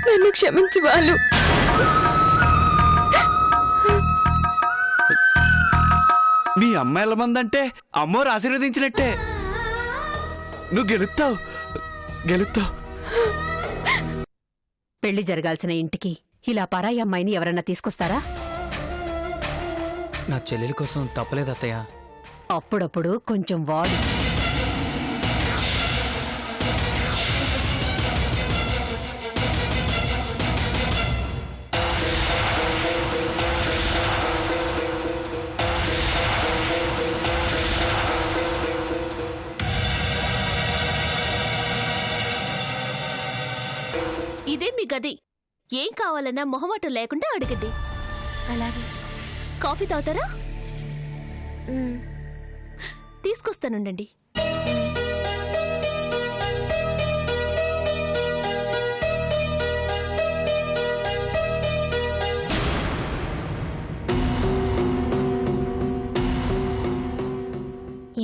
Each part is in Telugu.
నన్ను క్షమించు బాలు. మీ అమ్మాయిల మందంటే అమ్మోరు ఆశీర్వదించినట్టే. నువ్వు గెలుస్తావు, గెలుస్తావు. పెళ్లి జరగాల్సిన ఇంటికి ఇలా పరాయి అమ్మాయిని ఎవరన్నా తీసుకొస్తారా? నా చెల్లెలి కోసం తప్పలేదు అత్తయ్య. అప్పుడప్పుడు కొంచెం వాడు. ఇదే మీ గది. ఏం కావాలన్నా మొహమాటం లేకుండా అడగండి. అలాగే. కాఫీ తాగుతారా? తీసుకొస్తానుండండి.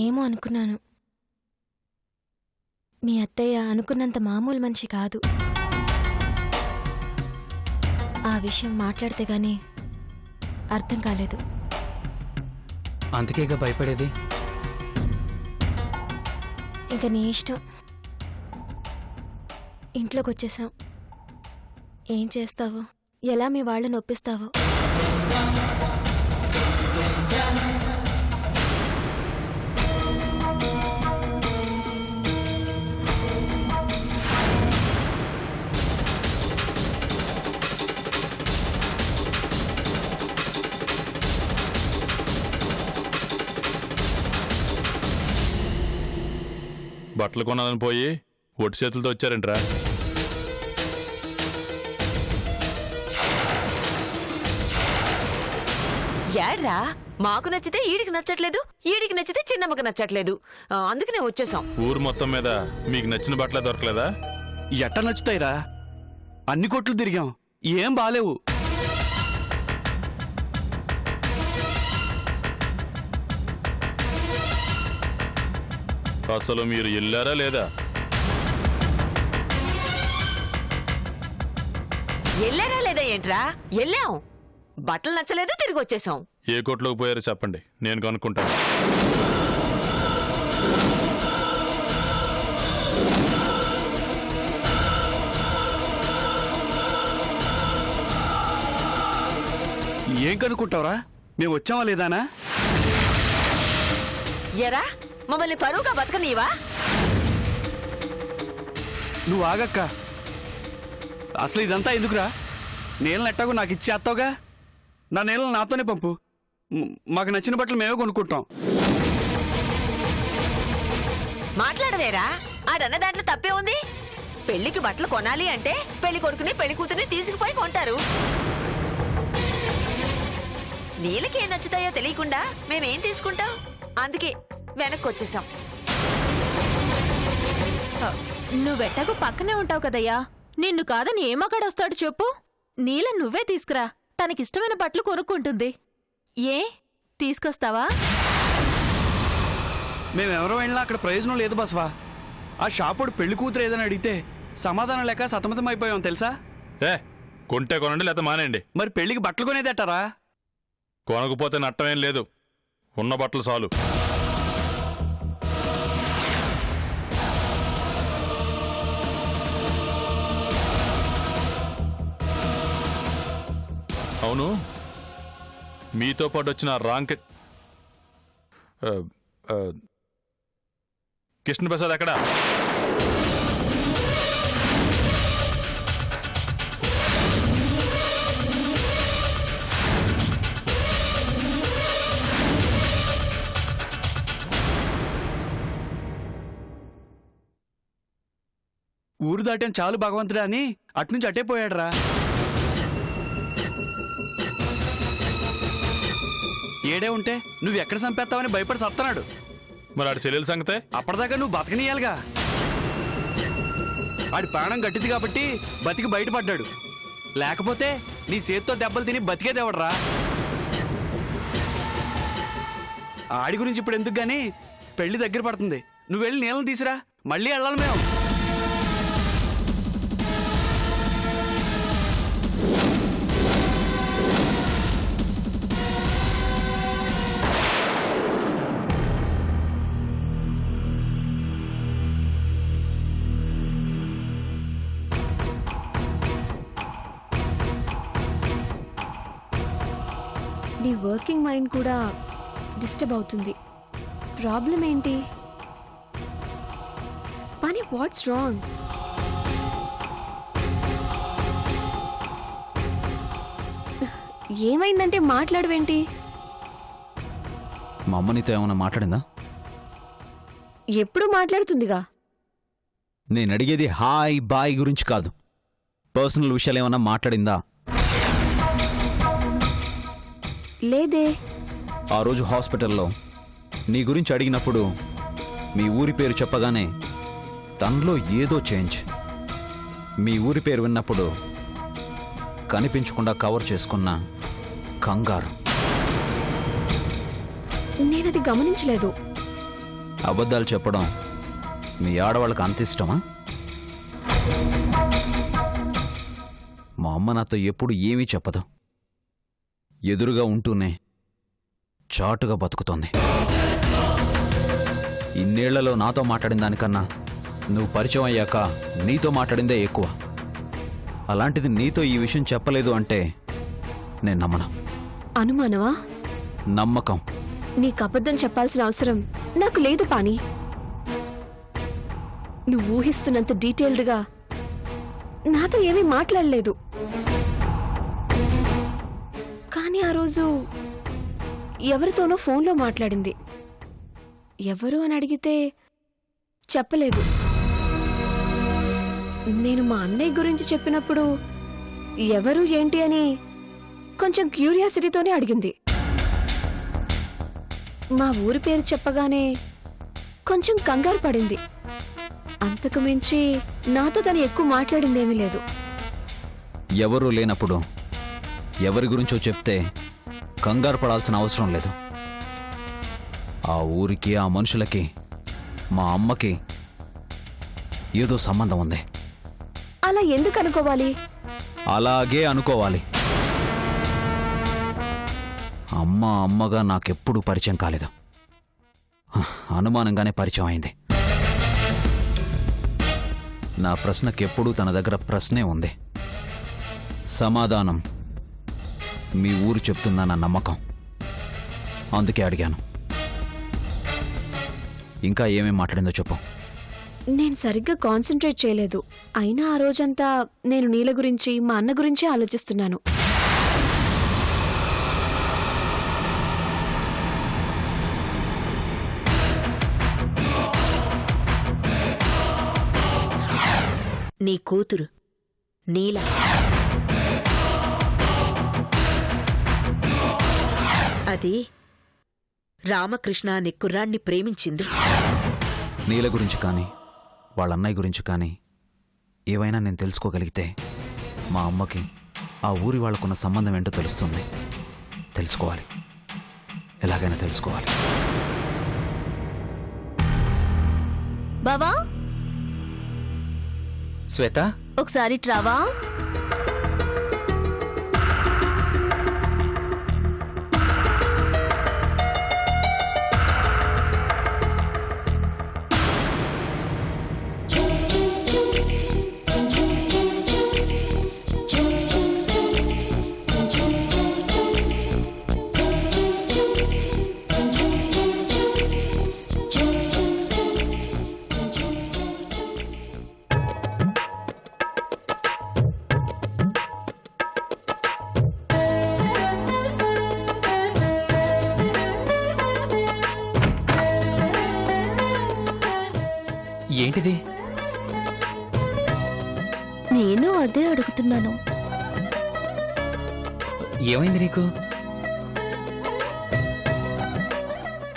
ఏమో అనుకున్నాను. మీ అత్తయ్య అనుకున్నంత మామూలు మనిషి కాదు. ఆ విషయం మాట్లాడితే గానీ అర్థం కాలేదు. అందుకేగా భయపడేది. ఇంక నీ ఇష్టం. ఇంట్లోకి వచ్చేసాం. ఏం చేస్తావో, ఎలా మీ వాళ్ళని ఒప్పిస్తావో. బట్టలు కొనాలని పోయి ఒట్టి చేతులతో వచ్చారంట్రా. యాడ్రా, మాకు నచ్చితే ఈడికి నచ్చట్లేదు, ఈడికి నచ్చితే చిన్నమ్మకి నచ్చట్లేదు. అందుకనే వచ్చేసాం. ఊరు మొత్తం మీద మీకు నచ్చిన బట్టలే దొరకలేదా? ఎట్ట నచ్చుతాయిరా? అన్ని కొట్లు తిరిగాం, ఏం బాలేవు. అసలు మీరు వెళ్ళారా లేదా? వెళ్ళారా లేదా ఏంట్రా? వెళ్ళాం. బట్టలు నచ్చలేదు, తిరిగి వచ్చేసాం. ఏ కొట్లోకి పోయారో చెప్పండి, నేను కనుక్కుంటాను. ఏం కనుక్కుంటావురా? మేము వచ్చామా లేదానా? ఎరా, మమ్మల్ని పరువుగా బతకనీవా? నువ్వు ఆగక్క. అసలు ఇదంతా ఎందుకురా? నీళ్ళని ఎట్టాగో నాకు ఇచ్చేస్తావుగా. నా నీళ్ళని నాతోనే పంపు. మాకు నచ్చిన బట్టలు మేమే కొనుక్కుంటాం. మాట్లాడవేరా? ఆడన్న దాంట్లో తప్పే ఉంది. పెళ్లికి బట్టలు కొనాలి అంటే పెళ్లి కొడుకుని పెళ్లి కూతుర్ని తీసుకుపోయి కొంటారు. నీళ్ళకి ఏం నచ్చుతాయో తెలియకుండా మేమేం తీసుకుంటాం? అందుకే వెనక్కి వచ్చేసాం. నువ్వెట్టకు పక్కనే ఉంటావు కదయ్యా. నిన్ను కాదని ఏమక్కడొస్తాడు చెప్పు. నీల నువ్వే తీసుకురా. తనకిష్టమైన బట్టలు కొనుక్కుంటుంది. ఏ తీసుకొస్తావా? మేమెవరో వెళ్ళినా అక్కడ ప్రయోజనం లేదు బసవా. ఆ షాపుడు పెళ్లి కూతురు ఏదని అడిగితే సమాధానం లేక సతమతం అయిపోయాం తెలుసా. ఏ కొంటే కొనండి, లేకపోతే మానేయండి. మరి పెళ్లికి బట్టలు కొనేదెట్టారా? కొనకపోతే నట్టమేం లేదు, ఉన్న బట్టలు చాలు. అవును, మీతో పాటు వచ్చిన రాంక్ కృష్ణప్రసాద్ ఎక్కడా? ఊరు దాటాం చాలు భగవంతుడా అని అట్నుంచి అట్టే పోయాడురా. ఏడే ఉంటే నువ్వు ఎక్కడ చంపేస్తావని భయపడి సత్తనాడు. మరి ఆడి చెల్లెల సంగతే? అప్పటిదాకా నువ్వు బతకనీయాలిగా. ఆడి ప్రాణం గట్టిది కాబట్టి బతికి బయటపడ్డాడు. లేకపోతే నీ చేతితో దెబ్బలు తిని బతికేదేవడరా. ఆడి గురించి ఇప్పుడు ఎందుకు గాని, పెళ్లి దగ్గర పడుతుంది. నువ్వు వెళ్ళి నీళ్ళని తీసిరా, మళ్ళీ వెళ్ళాలి మేము. నీ వర్కింగ్ మైండ్ కూడా డిస్టర్బ్ అవుతుంది. ప్రాబ్లం ఏంటి? పాని, వాట్స్ రాంగ్? ఏమైందంటే మాట్లాడవేంటి? మా అమ్మ నీతో ఏమైనా మాట్లాడిందా? ఎప్పుడు మాట్లాడుతుందిగా. నేను అడిగేది హాయ్ బాయ్ గురించి కాదు, పర్సనల్ విషయాలు ఏమైనా మాట్లాడిందా? లేదే. ఆ రోజు హాస్పిటల్లో నీ గురించి అడిగినప్పుడు మీ ఊరి పేరు చెప్పగానే తనలో ఏదో చేంజ్. మీ ఊరి పేరు విన్నప్పుడు కనిపించకుండా కవర్ చేసుకున్న కంగారు. నేనది గమనించలేదు. అబద్ధాలు చెప్పడం మీ ఆడవాళ్ళకి అంత ఇష్టమా? మా అమ్మ నాతో ఎప్పుడు ఏమీ చెప్పదు, ఎదురుగా ఉంటూనే చాటుగా బతుకుతోంది. ఇన్నేళ్లలో నాతో మాట్లాడిన దానికన్నా నువ్వు పరిచయం అయ్యాక నీతో మాట్లాడిందే ఎక్కువ. అలాంటిది నీతో ఈ విషయం చెప్పలేదు అంటే నేను నమ్మను. అనుమానమా? నమ్మకం. నీకు అబద్ధం చెప్పాల్సిన అవసరం నాకు లేదు పాని. నువ్వు ఊహిస్తున్నంత డీటెయిల్డ్గా నాతో ఏమీ మాట్లాడలేదు. కానీ ఆ రోజు ఎవరితోనో ఫోన్లో మాట్లాడింది. ఎవరు అని అడిగితే చెప్పలేదు. నేను మా అన్నయ్య గురించి చెప్పినప్పుడు ఎవరు ఏంటి అని కొంచెం క్యూరియాసిటీతోనే అడిగింది. మా ఊరి పేరు చెప్పగానే కొంచెం కంగారు పడింది. అంతకు మించి నాతో తను ఎక్కువ మాట్లాడిందేమీ లేదు. ఎవరూ లేనప్పుడు ఎవరి గురించో చెప్తే కంగారు పడాల్సిన అవసరం లేదు. ఆ ఊరికి, ఆ మనుషులకి, మా అమ్మకి ఏదో సంబంధం ఉంది. అలా ఎందుకు అనుకోవాలి? అలాగే అనుకోవాలి. అమ్మ అమ్మగా నాకెప్పుడూ పరిచయం కాలేదు, అనుమానంగానే పరిచయం అయింది. నా ప్రశ్నకెప్పుడూ తన దగ్గర ప్రశ్నే ఉంది. సమాధానం మీ ఊరు చెప్తుందన్న నమ్మకం. అందుకే అడిగాను. ఇంకా ఏమేం మాట్లాడిందో చెప్పు. నేను సరిగ్గా కాన్సన్ట్రేట్ చేయలేదు. అయినా ఆ రోజంతా నేను నీల గురించి, మా అన్న గురించి ఆలోచిస్తున్నాను. నీ కూతురు నీల అది రామకృష్ణ అనే కుర్రాన్ని ప్రేమించింది. నీల గురించి కానీ వాళ్ళ అన్నయ్య గురించి కానీ ఏవైనా నేను తెలుసుకోగలిగితే మా అమ్మకి ఆ ఊరి వాళ్ళకున్న సంబంధం ఏంటో తెలుస్తుంది. తెలుసుకోవాలి, ఎలాగైనా తెలుసుకోవాలి. బావా, శ్వేత, ఒకసారి ట్రావా. ఏంటిది? నేను అదే అడుగుతున్నాను. ఏమైంది నీకు?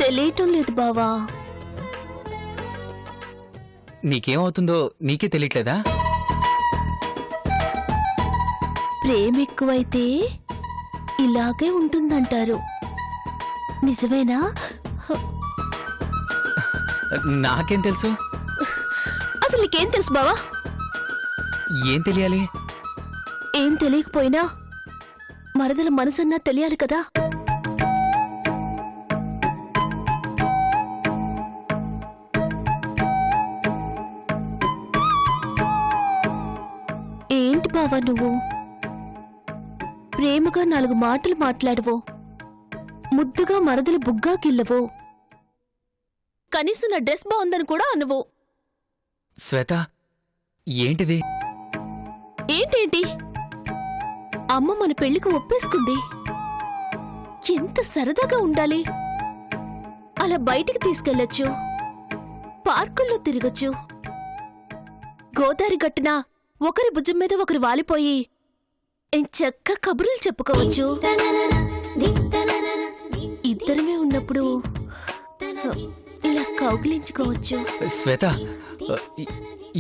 తెలియటం లేదు బావా. నీకేమవుతుందో నీకే తెలియట్లేదా? ప్రేమ ఎక్కువైతే ఇలాగే ఉంటుందంటారు. నిజమేనా? నాకేం తెలుసు? అసలు నీకేం తెలుసు బావా? ఏం తెలియాలి? ఏం తెలియకపోయినా మరదల మనసన్నా తెలియాలి కదా. ఏంటి బావా నువ్వు? ప్రేమగా 4 మాటలు మాట్లాడువో, ముద్దుగా మరదలు బుగ్గా కిల్లవు. కనీసం నా డ్రెస్ బాగుందని కూడా అనువు. శ్వేత ఏంటిది? ఏంటేంటి? అమ్మ మన పెళ్లికి ఒప్పేసుకుంది. ఎంత సరదాగా ఉండాలి. అలా బయటికి తీసుకెళ్లొచ్చు, పార్కుల్లో తిరగచ్చు, గోదావరి గట్టున ఒకరి భుజం మీద ఒకరు వాలిపోయి ఎంచక్క కబుర్లు చెప్పుకోవచ్చు. ఇద్దరమే ఉన్నప్పుడు ఇలా కౌగిలించుకోవచ్చు. శ్వేత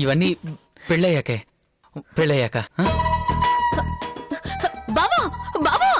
ఇవన్నీ పెళ్ళయ్యాక ఆ? బావా బావా,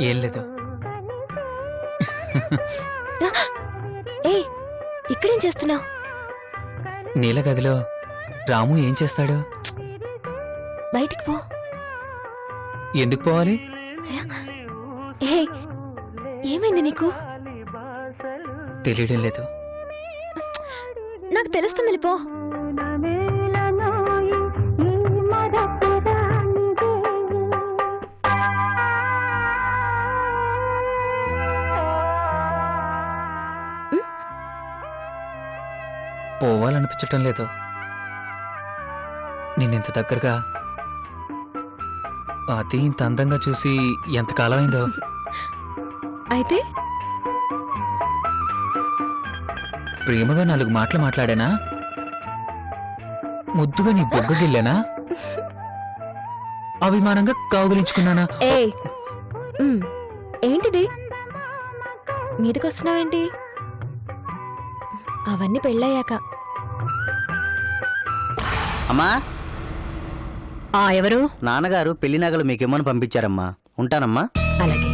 ఏం లేదు. ఏ ఇక్కడేం చేస్తున్నావు? నీల గదిలో రాము ఏం చేస్తాడు? బయటికి పో. ఎందుకు పోవాలి? ఏ ఏమైంది నీకు? తెలియడం లేదు. నాకు తెలుస్తుంది, పో. పోవాలనిపించటం లేదు. నిన్నెంత దగ్గరగా అది ఇంత అందంగా చూసి ఎంతకాలం అయిందో. అయితే ప్రేమగా 4 మాటలు మాట్లాడానా? ముద్దుగా నీ బొగ్గగిల్లానా? అభిమానంగా కౌగిలించుకున్నానా? ఏ ఏంటిది? మీదకొస్తున్నావేంటి? అవన్నీ పెళ్ళయ్యాక. అమ్మా, ఎవరు? నాన్నగారు పెళ్లి నగలు మీకేమని పంపించారమ్మా. ఉంటానమ్మా. అలాగే.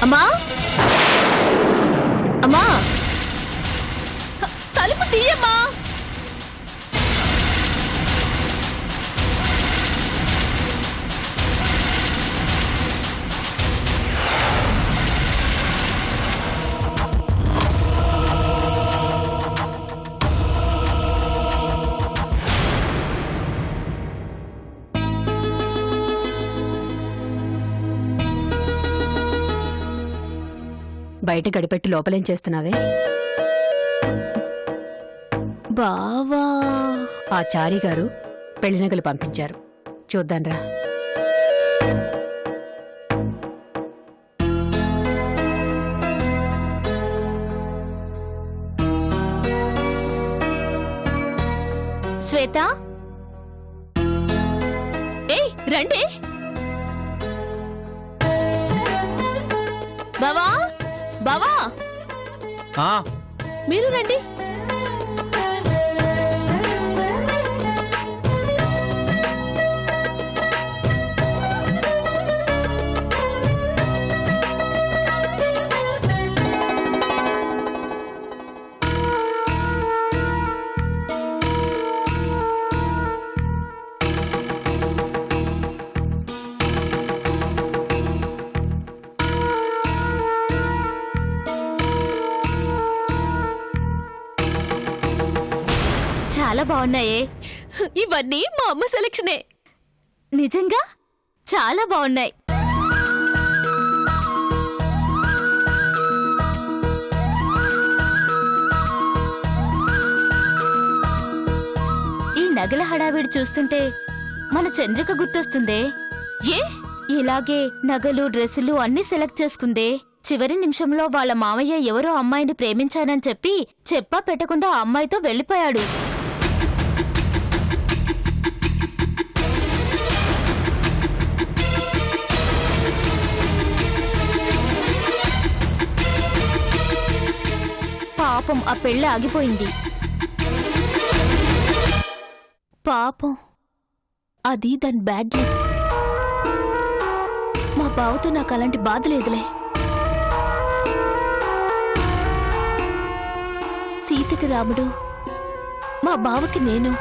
అమ్మా అమ్మా, తలుపు తీయమ్మా. బయట గడిపెట్టి లోపలేం చేస్తున్నావే? బావా, ఆ చారి గారు పెళ్లి నగలు పంపించారు. చూద్దాంరా. శ్వేత, ఏయ్ రండి. బావా, బావా, ఆ, మీరు రండి. చాలా బాగున్నాయే. ఇవన్నీ మా అమ్మ సెలక్షనే. నిజంగా చాలా బాగున్నాయి. ఈ నగల హడావిడి చూస్తుంటే మన చంద్రిక గుర్తొస్తుందే. ఏ ఇలాగే నగలు డ్రెస్సులు అన్నీ సెలెక్ట్ చేసుకుందే. చివరి నిమిషంలో వాళ్ళ మామయ్య ఎవరో అమ్మాయిని ప్రేమించానని చెప్పి చెప్పా పెట్టకుండా ఆ అమ్మాయితో వెళ్ళిపోయాడు. పాపం ఆ పెళ్ళి ఆగిపోయింది. పాపం అది దాని బ్యాడ్ లక్. మా బావతో నాకు అలాంటి బాధ లేదులే. సీతకి రాముడు, మా బావకి నేను.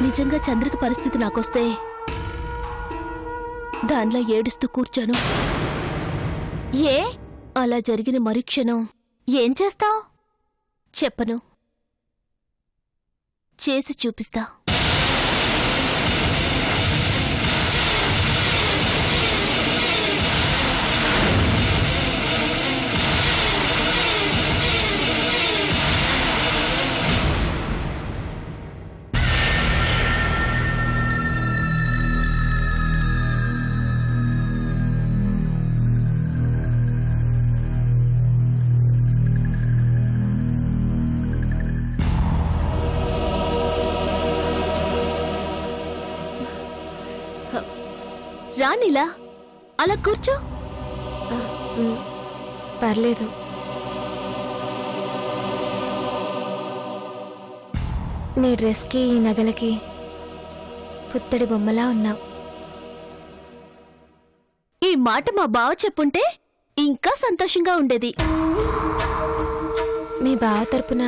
నిజంగా చంద్రిక పరిస్థితి నాకొస్తే దానిలో ఏడుస్తూ కూర్చోను. ఏ అలా జరిగిన మరుక్షణం ఏం చేస్తావ్? చెప్పను, చేసి చూపిస్తా. రానిలా అలా కూర్చో. పర్లేదు. నీ డ్రెస్కి ఈ నగలకి పుత్తడి బొమ్మలా ఉన్నావు. ఈ మాట మా బావ చెప్పుంటే ఇంకా సంతోషంగా ఉండేది. మీ బావ తరపున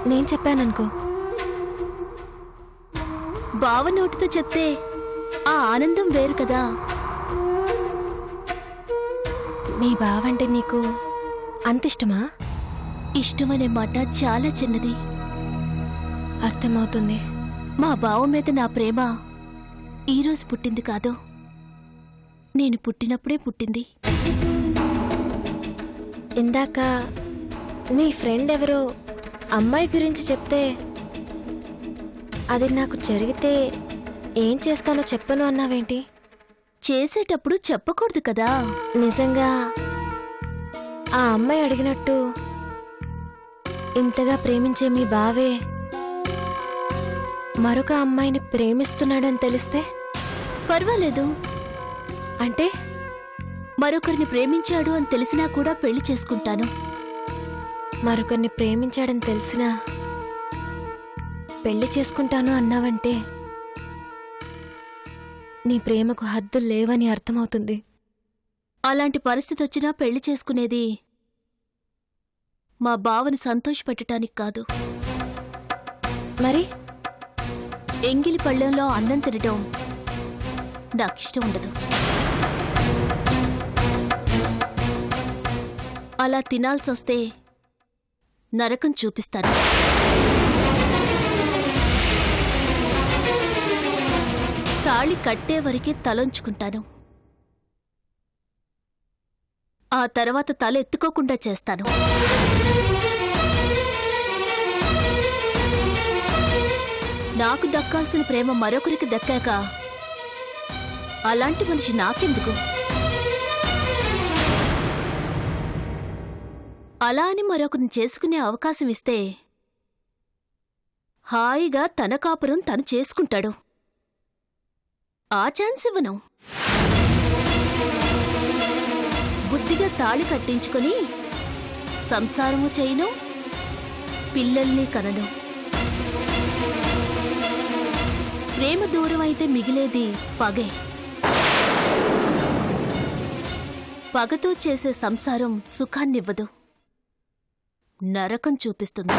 నేను చెప్పాననుకో. బావ నోటితో చెప్తే ఆ ఆనందం వేరు కదా. మీ బావంటే నీకు అంత ఇష్టమా? ఇష్టమనే మాట చాలా చిన్నది. అర్థమవుతుంది. మా బావ మీద నా ప్రేమ ఈరోజు పుట్టింది కాదు, నేను పుట్టినప్పుడే పుట్టింది. ఇందాక నీ ఫ్రెండ్ ఎవరో అమ్మాయి గురించి చెప్తే అది నాకు జరిగితే ఏం చేస్తానో చెప్పను అన్నావేంటి? చేసేటప్పుడు చెప్పకూడదు కదా. నిజంగా ఆ అమ్మాయి అడిగినట్టు ఇంతగా ప్రేమించే మీ బావే మరొక అమ్మాయిని ప్రేమిస్తున్నాడని తెలిస్తే? పర్వాలేదు. అంటే మరొకరిని ప్రేమించాడు అని తెలిసినా కూడా పెళ్లి చేసుకుంటాను. మరొకరిని ప్రేమించాడని తెలిసినా పెళ్లి చేసుకుంటాను అన్నావంటే నీ ప్రేమకు హద్దులు లేవని అర్థమవుతుంది. అలాంటి పరిస్థితి వచ్చినా పెళ్లి చేసుకునేది మా బావని సంతోషపెట్టడానికి కాదు. మరి ఎంగిలి పళ్ళెంలో అన్నం తినడం నాకిష్టం ఉండదు. అలా తినాల్సొస్తే నరకం చూపిస్తాను. తాళి కట్టే వరకే తలొంచుకుంటాను. ఆ తర్వాత తల ఎత్తుకోకుండా చేస్తాను. నాకు దక్కాల్సిన ప్రేమ మరొకరికి దక్కాక అలాంటి మనిషి నాకెందుకు? అలా అని మరొకరిని చేసుకునే అవకాశం ఇస్తే హాయిగా తన కాపురం తను చేసుకుంటాడు. ఆ ఛాన్స్ ఇవ్వను. బుద్ధిగా తాళి కట్టించుకొని సంసారము చేయను, పిల్లల్ని కనను. ప్రేమ దూరం అయితే మిగిలేది పగే. పగతో చేసే సంసారం సుఖాన్నివ్వదు, నరకం చూపిస్తుంది.